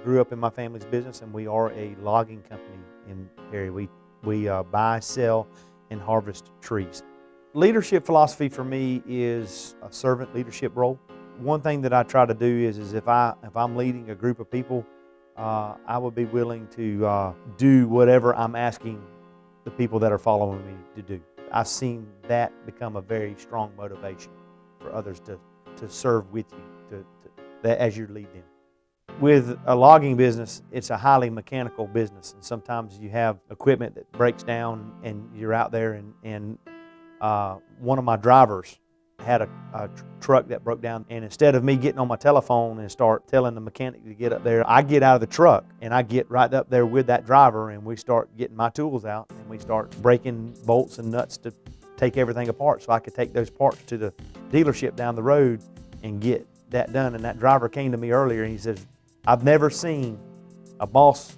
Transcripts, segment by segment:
grew up in my family's business, and we are a logging company in Perry. We buy, sell, and harvest trees. Leadership philosophy for me is a servant leadership role. One thing that I try to do is if I'm leading a group of people, I would be willing to do whatever I'm asking the people that are following me to do. I've seen that become a very strong motivation for others to serve with you as you lead them. With a logging business, it's a highly mechanical business, and sometimes you have equipment that breaks down and you're out there, and one of my drivers had a truck that broke down, and instead of me getting on my telephone and start telling the mechanic to get up there, I get out of the truck and I get right up there with that driver, and we start getting my tools out and we start breaking bolts and nuts to take everything apart so I could take those parts to the dealership down the road and get that done. And that driver came to me earlier and he says, I've never seen a boss,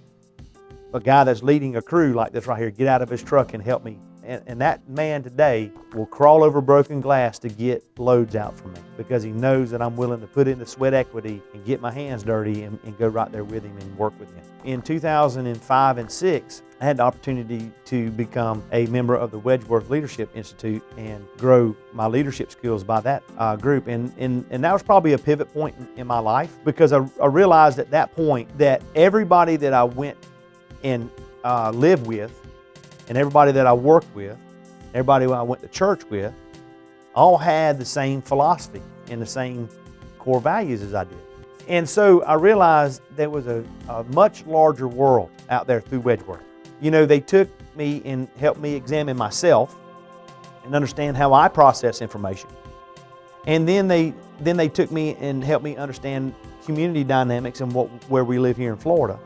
a guy that's leading a crew like this right here, get out of his truck and help me. And that man today will crawl over broken glass to get loads out for me because he knows that I'm willing to put in the sweat equity and get my hands dirty and go right there with him and work with him. In 2005 and 6, I had the opportunity to become a member of the Wedgworth Leadership Institute and grow my leadership skills by that group. And that was probably a pivot point in my life because I realized at that point that everybody that I went and lived with, and everybody that I worked with, everybody I went to church with, all had the same philosophy and the same core values as I did. And so I realized there was a much larger world out there through Wedgworth. You know, they took me and helped me examine myself and understand how I process information. And then they took me and helped me understand community dynamics and where we live here in Florida.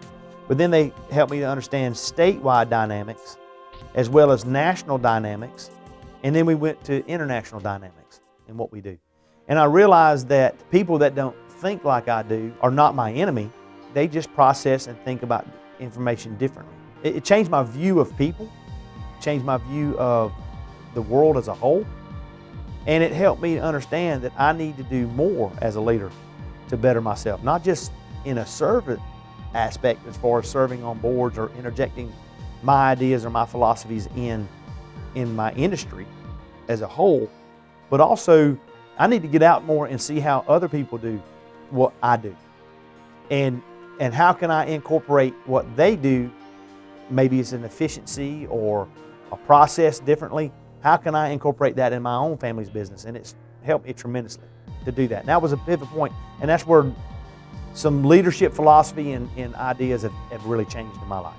But then they helped me to understand statewide dynamics as well as national dynamics, and then we went to international dynamics in what we do. And I realized that people that don't think like I do are not my enemy. They just process and think about information differently. It changed my view of people, changed my view of the world as a whole, and it helped me to understand that I need to do more as a leader to better myself, not just in a servant aspect as far as serving on boards or interjecting my ideas or my philosophies in my industry as a whole, but also I need to get out more and see how other people do what I do. And how can I incorporate what they do, maybe it's an efficiency or a process differently, how can I incorporate that in my own family's business? And it's helped me tremendously to do that. And that was a pivot point, and that's where some leadership philosophy and ideas have really changed in my life.